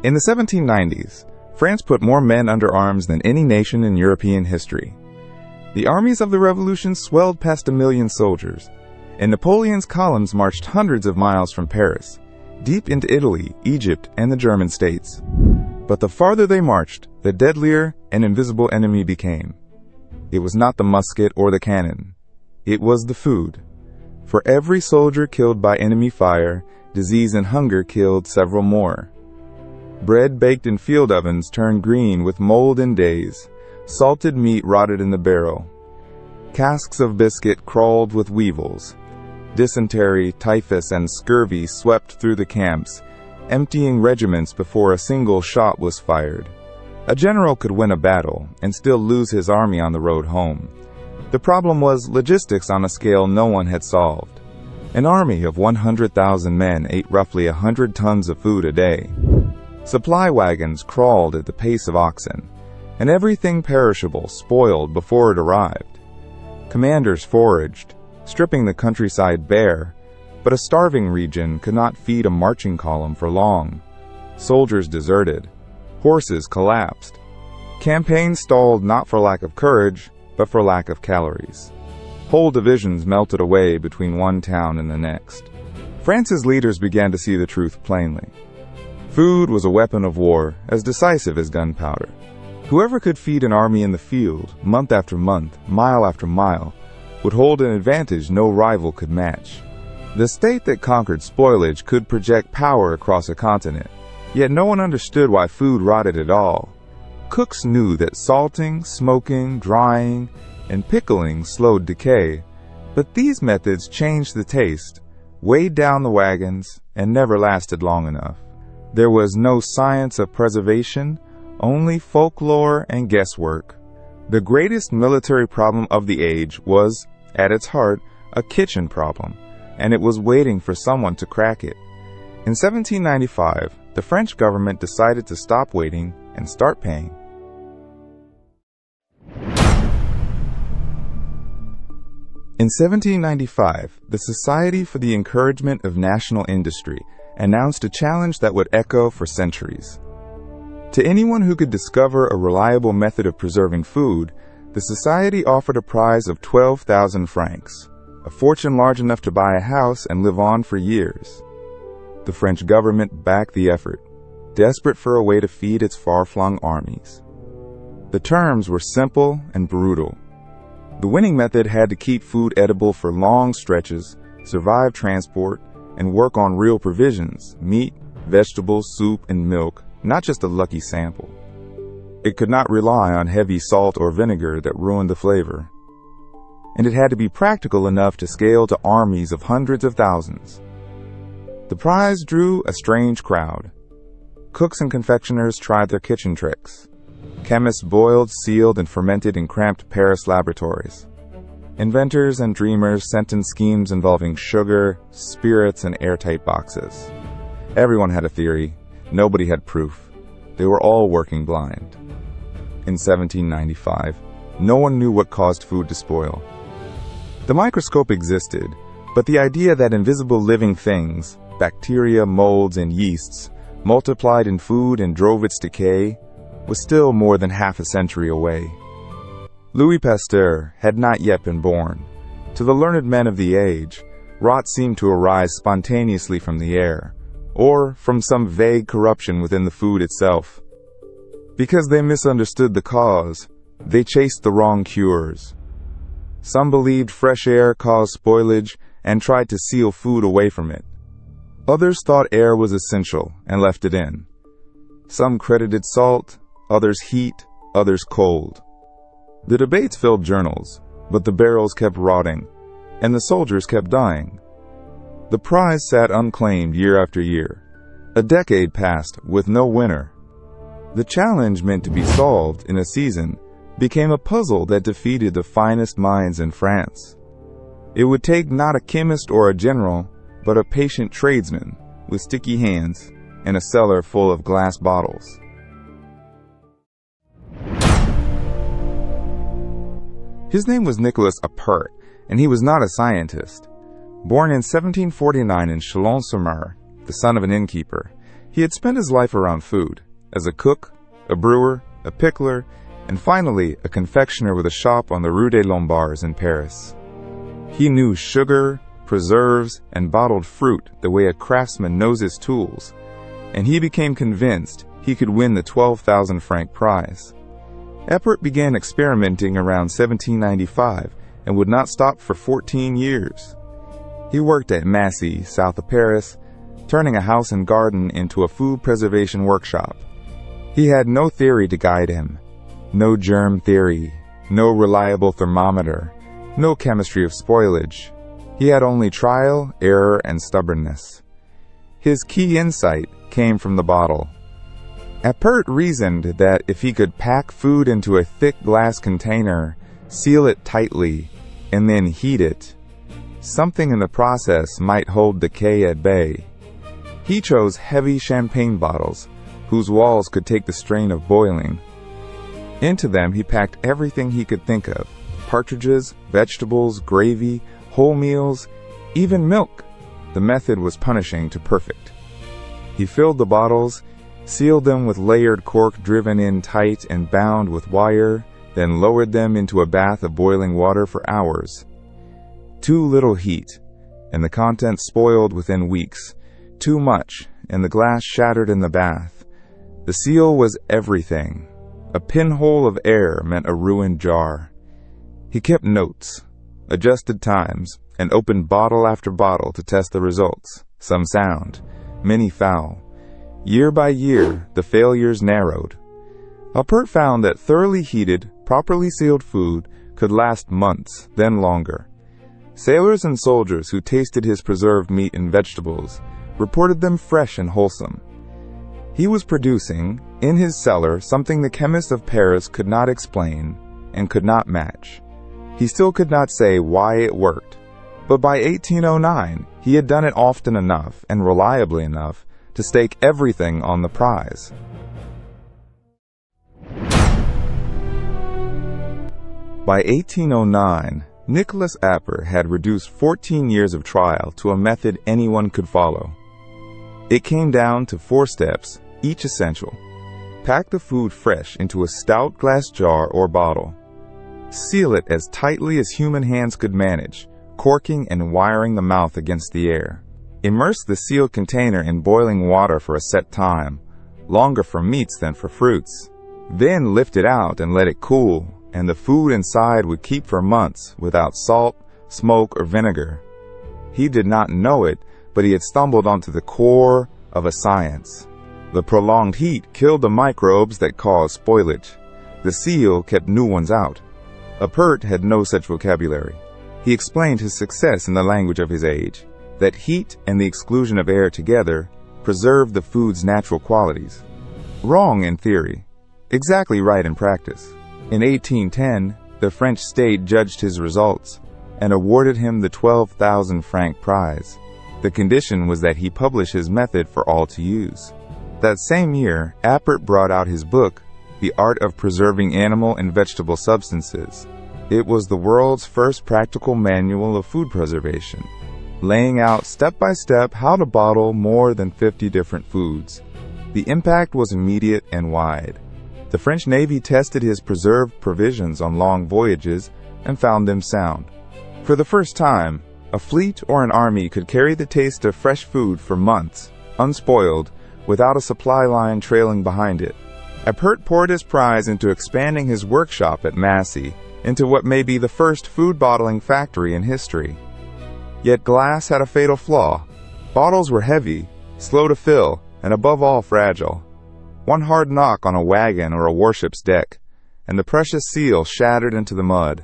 In the 1790s, France put more men under arms than any nation in European history. The armies of the Revolution swelled past 1 million soldiers, and Napoleon's columns marched hundreds of miles from Paris, deep into Italy, Egypt, and the German states. But the farther they marched, the deadlier and invisible enemy became. It was not the musket or the cannon. It was the food. For every soldier killed by enemy fire, disease and hunger killed several more. Bread baked in field ovens turned green with mold in days. Salted meat rotted in the barrel. Casks of biscuit crawled with weevils. Dysentery, typhus, and scurvy swept through the camps, emptying regiments before a single shot was fired. A general could win a battle and still lose his army on the road home. The problem was logistics on a scale no one had solved. An army of 100,000 men ate roughly 100 tons of food a day. Supply wagons crawled at the pace of oxen, and everything perishable spoiled before it arrived. Commanders foraged, stripping the countryside bare, but a starving region could not feed a marching column for long. Soldiers deserted. Horses collapsed. Campaigns stalled not for lack of courage, but for lack of calories. Whole divisions melted away between one town and the next. France's leaders began to see the truth plainly. Food was a weapon of war, as decisive as gunpowder. Whoever could feed an army in the field, month after month, mile after mile, would hold an advantage no rival could match. The state that conquered spoilage could project power across a continent, yet no one understood why food rotted at all. Cooks knew that salting, smoking, drying, and pickling slowed decay, but these methods changed the taste, weighed down the wagons, and never lasted long enough. There was no science of preservation, only folklore and guesswork. The greatest military problem of the age was, at its heart, a kitchen problem, and it was waiting for someone to crack it. In 1795, the French government decided to stop waiting and start paying. In 1795, the Society for the Encouragement of National Industry announced a challenge that would echo for centuries. To anyone who could discover a reliable method of preserving food, the society offered a prize of 12,000 francs, a fortune large enough to buy a house and live on for years. The French government backed the effort, desperate for a way to feed its far-flung armies. The terms were simple and brutal. The winning method had to keep food edible for long stretches, survive transport, and work on real provisions, meat, vegetables, soup, and milk, not just a lucky sample. It could not rely on heavy salt or vinegar that ruined the flavor. And it had to be practical enough to scale to armies of hundreds of thousands. The prize drew a strange crowd. Cooks and confectioners tried their kitchen tricks. Chemists boiled, sealed, and fermented in cramped Paris laboratories. Inventors and dreamers sent in schemes involving sugar, spirits, and airtight boxes. Everyone had a theory. Nobody had proof. They were all working blind. In 1795, no one knew what caused food to spoil. The microscope existed, but the idea that invisible living things, bacteria, molds, and yeasts, multiplied in food and drove its decay, was still more than half a century away. Louis Pasteur had not yet been born. To the learned men of the age, rot seemed to arise spontaneously from the air, or from some vague corruption within the food itself. Because they misunderstood the cause, they chased the wrong cures. Some believed fresh air caused spoilage and tried to seal food away from it. Others thought air was essential and left it in. Some credited salt, others heat, others cold. The debates filled journals, but the barrels kept rotting, and the soldiers kept dying. The prize sat unclaimed year after year. A decade passed with no winner. The challenge meant to be solved in a season became a puzzle that defeated the finest minds in France. It would take not a chemist or a general, but a patient tradesman with sticky hands and a cellar full of glass bottles. His name was Nicolas Appert, and he was not a scientist. Born in 1749 in Chalon-sur-Mer, the son of an innkeeper, He had spent his life around food, as a cook, a brewer, a pickler, and finally a confectioner with a shop on the Rue des Lombards in Paris. He knew sugar, preserves, and bottled fruit the way a craftsman knows his tools, and he became convinced he could win the 12,000 franc prize. Appert began experimenting around 1795 and would not stop for 14 years. He worked at Massy, south of Paris, turning a house and garden into a food preservation workshop. He had no theory to guide him, no germ theory, no reliable thermometer, no chemistry of spoilage. He had only trial, error, and stubbornness. His key insight came from the bottle. Appert reasoned that if he could pack food into a thick glass container, seal it tightly, and then heat it, something in the process might hold decay at bay. He chose heavy champagne bottles, whose walls could take the strain of boiling. Into them he packed everything he could think of: partridges, vegetables, gravy, whole meals, even milk. The method was punishing to perfect. He filled the bottles, sealed them with layered cork driven in tight and bound with wire, then lowered them into a bath of boiling water for hours. Too little heat, and the contents spoiled within weeks. Too much, and the glass shattered in the bath. The seal was everything. A pinhole of air meant a ruined jar. He kept notes, adjusted times, and opened bottle after bottle to test the results. Some sound, many foul. Year by year, the failures narrowed. Appert found that thoroughly heated, properly sealed food could last months, then longer. Sailors and soldiers who tasted his preserved meat and vegetables reported them fresh and wholesome. He was producing, in his cellar, something the chemists of Paris could not explain and could not match. He still could not say why it worked, but by 1809 he had done it often enough and reliably enough to stake everything on the prize. By 1809, Nicolas Appert had reduced 14 years of trial to a method anyone could follow. It came down to 4 steps, each essential. Pack the food fresh into a stout glass jar or bottle. Seal it as tightly as human hands could manage, corking and wiring the mouth against the air. Immerse the sealed container in boiling water for a set time, longer for meats than for fruits. Then lift it out and let it cool, and the food inside would keep for months without salt, smoke, or vinegar. He did not know it, but he had stumbled onto the core of a science. The prolonged heat killed the microbes that caused spoilage. The seal kept new ones out. Appert had no such vocabulary. He explained his success in the language of his age, that heat and the exclusion of air together preserved the food's natural qualities. Wrong in theory, exactly right in practice. In 1810, the French state judged his results and awarded him the 12,000 franc prize. The condition was that he publish his method for all to use. That same year, Appert brought out his book, The Art of Preserving Animal and Vegetable Substances. It was the world's first practical manual of food preservation, laying out step by step how to bottle more than 50 different foods. The impact was immediate and wide. The French Navy tested his preserved provisions on long voyages and found them sound. For the first time, a fleet or an army could carry the taste of fresh food for months, unspoiled, without a supply line trailing behind it. Appert poured his prize into expanding his workshop at Massy into what may be the first food bottling factory in history. Yet glass had a fatal flaw. Bottles were heavy, slow to fill, and above all fragile. One hard knock on a wagon or a warship's deck, and the precious seal shattered into the mud.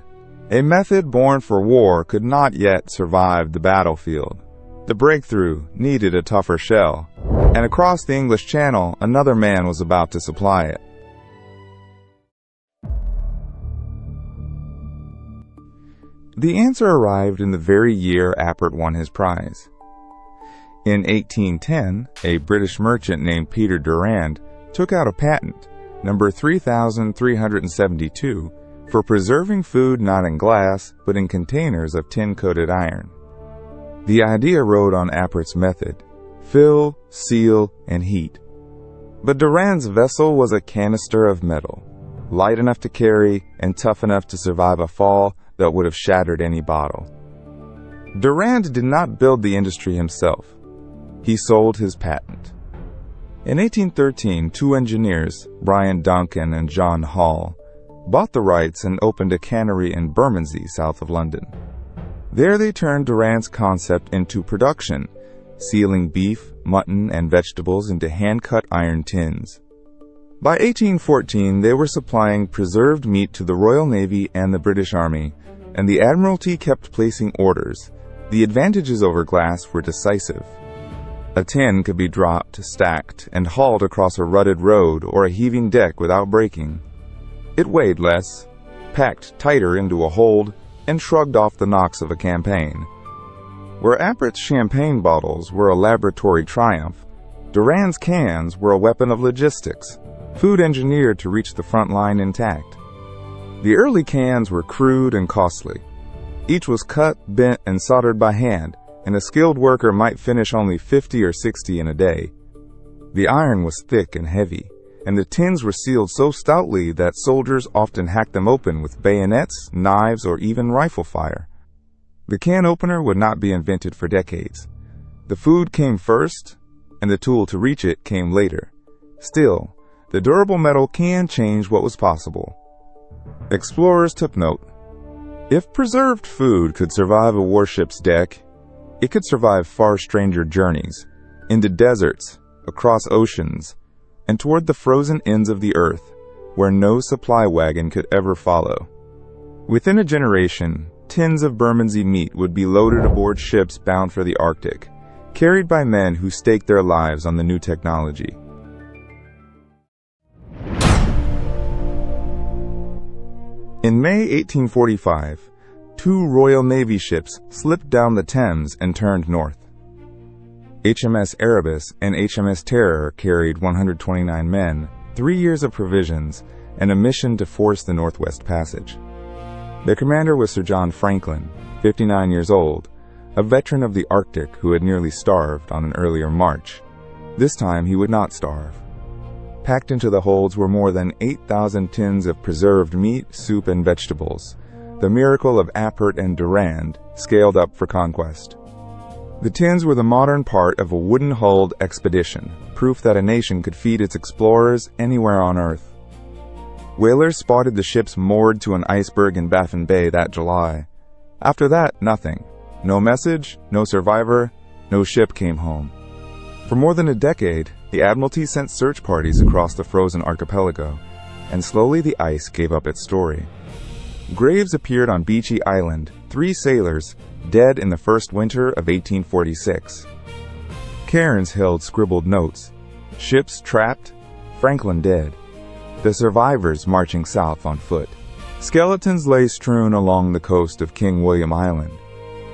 A method born for war could not yet survive the battlefield. The breakthrough needed a tougher shell, and across the English Channel, another man was about to supply it. The answer arrived in the very year Appert won his prize. In 1810, a British merchant named Peter Durand took out a patent, number 3372, for preserving food not in glass, but in containers of tin-coated iron. The idea rode on Appert's method: fill, seal, and heat. But Durand's vessel was a canister of metal, light enough to carry and tough enough to survive a fall that would have shattered any bottle. Durand did not build the industry himself. He sold his patent. In 1813, two engineers, Brian Duncan and John Hall, bought the rights and opened a cannery in Bermondsey, south of London. There they turned Durand's concept into production, sealing beef, mutton, and vegetables into hand-cut iron tins. By 1814, they were supplying preserved meat to the Royal Navy and the British Army, and the Admiralty kept placing orders. The advantages over glass were decisive. A tin could be dropped, stacked, and hauled across a rutted road or a heaving deck without breaking. It weighed less, packed tighter into a hold, and shrugged off the knocks of a campaign. Where Appert's champagne bottles were a laboratory triumph, Durand's cans were a weapon of logistics, food engineered to reach the front line intact. The early cans were crude and costly. Each was cut, bent, and soldered by hand, and a skilled worker might finish only 50 or 60 in a day. The iron was thick and heavy, and the tins were sealed so stoutly that soldiers often hacked them open with bayonets, knives, or even rifle fire. The can opener would not be invented for decades. The food came first, and the tool to reach it came later. Still, the durable metal can change what was possible. Explorers took note. If preserved food could survive a warship's deck, it could survive far stranger journeys, into deserts, across oceans, and toward the frozen ends of the earth, where no supply wagon could ever follow. Within a generation, tins of Bermondsey meat would be loaded aboard ships bound for the Arctic, carried by men who staked their lives on the new technology. In May 1845, two Royal Navy ships slipped down the Thames and turned north. HMS Erebus and HMS Terror carried 129 men, 3 years of provisions, and a mission to force the Northwest Passage. Their commander was Sir John Franklin, 59 years old, a veteran of the Arctic who had nearly starved on an earlier march. This time he would not starve. Packed into the holds were more than 8,000 tins of preserved meat, soup, and vegetables, the miracle of Appert and Durand, scaled up for conquest. The tins were the modern part of a wooden-hulled expedition, proof that a nation could feed its explorers anywhere on Earth. Whalers spotted the ships moored to an iceberg in Baffin Bay that July. After that, nothing. No message, no survivor, no ship came home. For more than a decade, the Admiralty sent search parties across the frozen archipelago, and slowly the ice gave up its story. Graves appeared on Beechey Island, 3 sailors, dead in the first winter of 1846. Cairns held scribbled notes. Ships trapped, Franklin dead. The survivors marching south on foot. Skeletons lay strewn along the coast of King William Island,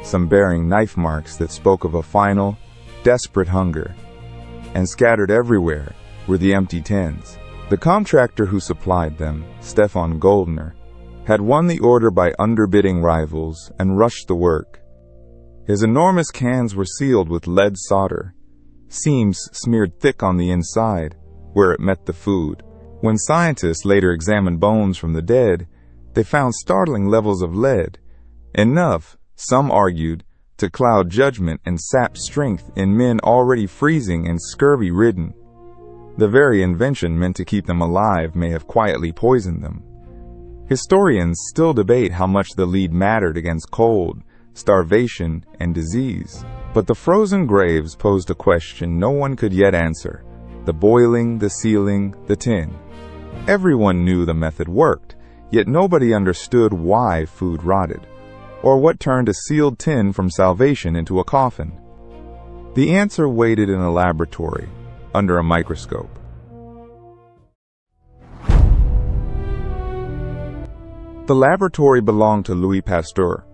some bearing knife marks that spoke of a final, desperate hunger. And scattered everywhere were the empty tins. The contractor who supplied them, Stefan Goldner, had won the order by underbidding rivals and rushed the work. His enormous cans were sealed with lead solder, seams smeared thick on the inside, where it met the food. When scientists later examined bones from the dead, they found startling levels of lead, enough, some argued, to cloud judgment and sap strength in men already freezing and scurvy-ridden. The very invention meant to keep them alive may have quietly poisoned them. Historians still debate how much the lead mattered against cold, starvation, and disease. But the frozen graves posed a question no one could yet answer: the boiling, the sealing, the tin. Everyone knew the method worked, yet nobody understood why food rotted, or what turned a sealed tin from salvation into a coffin. The answer waited in a laboratory, under a microscope. The laboratory belonged to Louis Pasteur.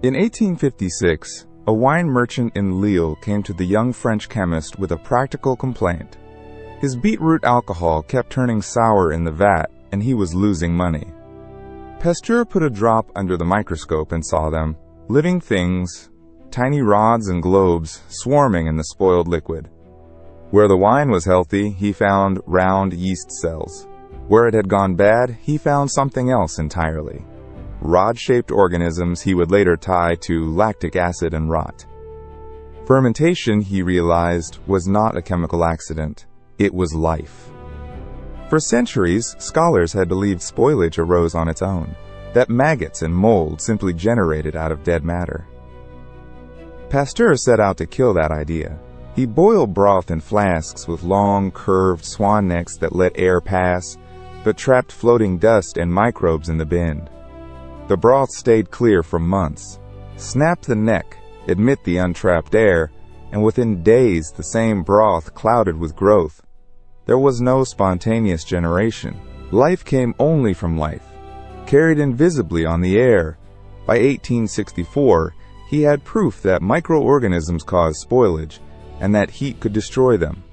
In 1856, a wine merchant in Lille came to the young French chemist with a practical complaint. His beetroot alcohol kept turning sour in the vat, and he was losing money. Pasteur put a drop under the microscope and saw them, living things, tiny rods and globes swarming in the spoiled liquid. Where the wine was healthy, he found round yeast cells. Where it had gone bad, he found something else entirely. Rod-shaped organisms he would later tie to lactic acid and rot. Fermentation, he realized, was not a chemical accident. It was life. For centuries, scholars had believed spoilage arose on its own, that maggots and mold simply generated out of dead matter. Pasteur set out to kill that idea. He boiled broth in flasks with long, curved swan necks that let air pass, but trapped floating dust and microbes in the bend. The broth stayed clear for months. Snap the neck, admit the untrapped air, and within days the same broth clouded with growth. There was no spontaneous generation. Life came only from life, carried invisibly on the air. By 1864, he had proof that microorganisms caused spoilage, and that heat could destroy them.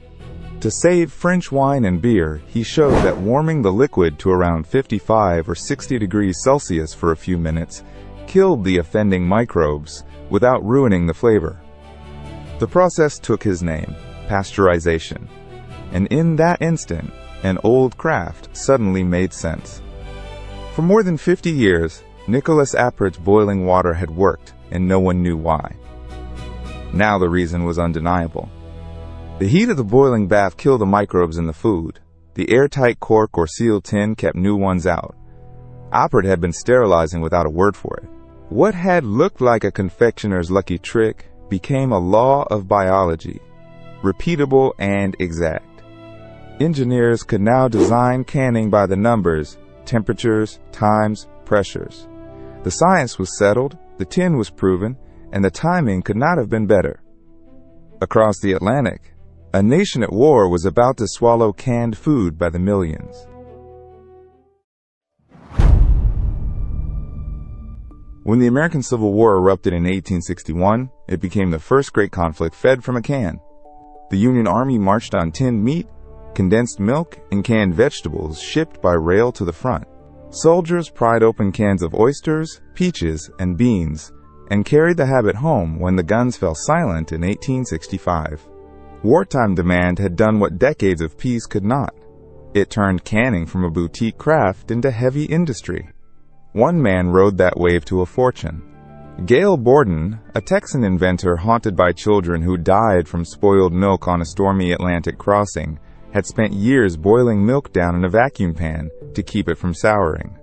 To save French wine and beer, he showed that warming the liquid to around 55 or 60 degrees Celsius for a few minutes killed the offending microbes without ruining the flavor. The process took his name, pasteurization, and in that instant, an old craft suddenly made sense. For more than 50 years, Nicolas Appert's boiling water had worked, and no one knew why. Now the reason was undeniable. The heat of the boiling bath killed the microbes in the food. The airtight cork or sealed tin kept new ones out. Appert had been sterilizing without a word for it. What had looked like a confectioner's lucky trick became a law of biology, repeatable and exact. Engineers could now design canning by the numbers, temperatures, times, pressures. The science was settled, the tin was proven, and the timing could not have been better. Across the Atlantic, a nation at war was about to swallow canned food by the millions. When the American Civil War erupted in 1861, it became the first great conflict fed from a can. The Union Army marched on tinned meat, condensed milk, and canned vegetables shipped by rail to the front. Soldiers pried open cans of oysters, peaches, and beans, and carried the habit home when the guns fell silent in 1865. Wartime demand had done what decades of peace could not. It turned canning from a boutique craft into heavy industry. One man rode that wave to a fortune. Gail Borden, a Texan inventor haunted by children who died from spoiled milk on a stormy Atlantic crossing, had spent years boiling milk down in a vacuum pan to keep it from souring.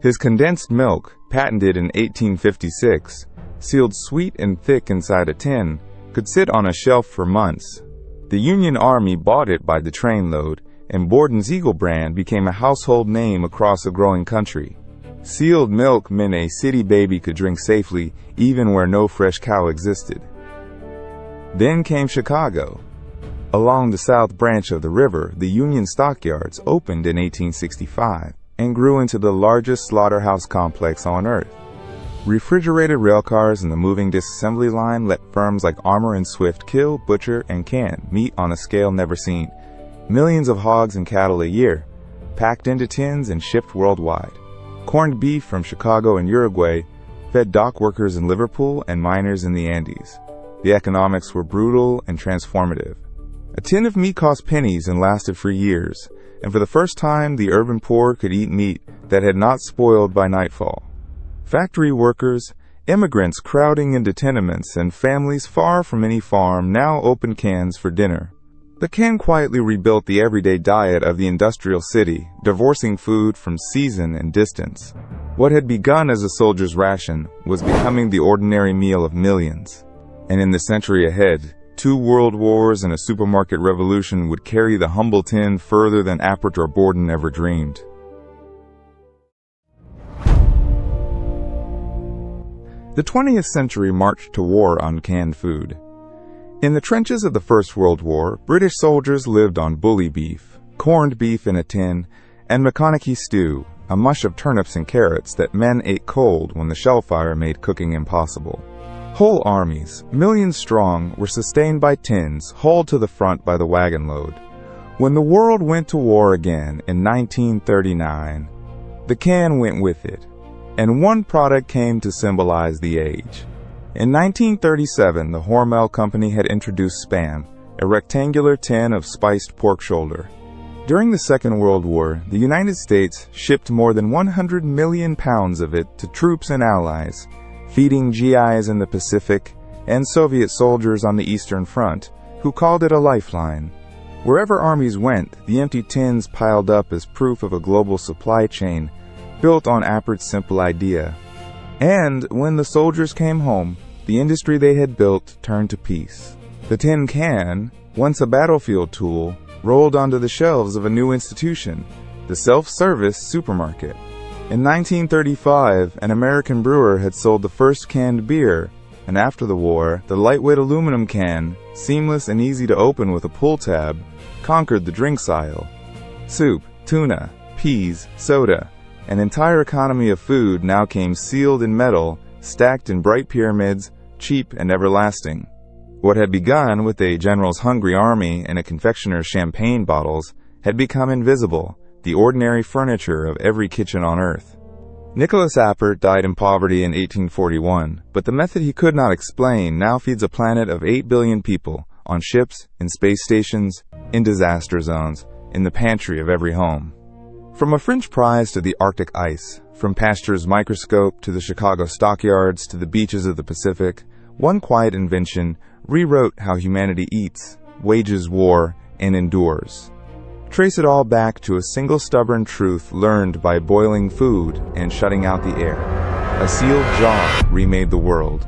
His condensed milk, patented in 1856, sealed sweet and thick inside a tin, could sit on a shelf for months. The Union Army bought it by the trainload, and Borden's Eagle brand became a household name across a growing country. Sealed milk meant a city baby could drink safely even where no fresh cow existed. Then came Chicago. Along the south branch of the river, the Union Stockyards opened in 1865 and grew into the largest slaughterhouse complex on Earth. Refrigerated railcars and the moving disassembly line let firms like Armour and Swift kill, butcher, and can meat on a scale never seen. Millions of hogs and cattle a year, packed into tins and shipped worldwide. Corned beef from Chicago and Uruguay fed dock workers in Liverpool and miners in the Andes. The economics were brutal and transformative. A tin of meat cost pennies and lasted for years, and for the first time the urban poor could eat meat that had not spoiled by nightfall. Factory workers, immigrants crowding into tenements, and families far from any farm now opened cans for dinner. The can quietly rebuilt the everyday diet of the industrial city, divorcing food from season and distance. What had begun as a soldier's ration was becoming the ordinary meal of millions. And in the century ahead, 2 world wars and a supermarket revolution would carry the humble tin further than Appert or Borden ever dreamed. The 20th century marched to war on canned food. In the trenches of the First World War, British soldiers lived on bully beef, corned beef in a tin, and maconochie stew, a mush of turnips and carrots that men ate cold when the shell fire made cooking impossible. Whole armies, millions strong, were sustained by tins hauled to the front by the wagon load. When the world went to war again in 1939, the can went with it, and one product came to symbolize the age. In 1937, the Hormel Company had introduced Spam, a rectangular tin of spiced pork shoulder. During the Second World War, the United States shipped more than 100 million pounds of it to troops and allies, feeding GIs in the Pacific and Soviet soldiers on the Eastern Front, who called it a lifeline. Wherever armies went, the empty tins piled up as proof of a global supply chain built on Appert's simple idea. And when the soldiers came home, the industry they had built turned to peace. The tin can, once a battlefield tool, rolled onto the shelves of a new institution, the self-service supermarket. In 1935, an American brewer had sold the first canned beer, and after the war, the lightweight aluminum can, seamless and easy to open with a pull tab, conquered the drinks aisle. Soup, tuna, peas, soda, an entire economy of food now came sealed in metal, stacked in bright pyramids, cheap and everlasting. What had begun with a general's hungry army and a confectioner's champagne bottles had become invisible, the ordinary furniture of every kitchen on Earth. Nicolas Appert died in poverty in 1841, but the method he could not explain now feeds a planet of 8 billion people, on ships, in space stations, in disaster zones, in the pantry of every home. From a French prize to the Arctic ice, from Pasteur's microscope to the Chicago stockyards to the beaches of the Pacific, one quiet invention rewrote how humanity eats, wages war, and endures. Trace it all back to a single stubborn truth learned by boiling food and shutting out the air. A sealed jar remade the world.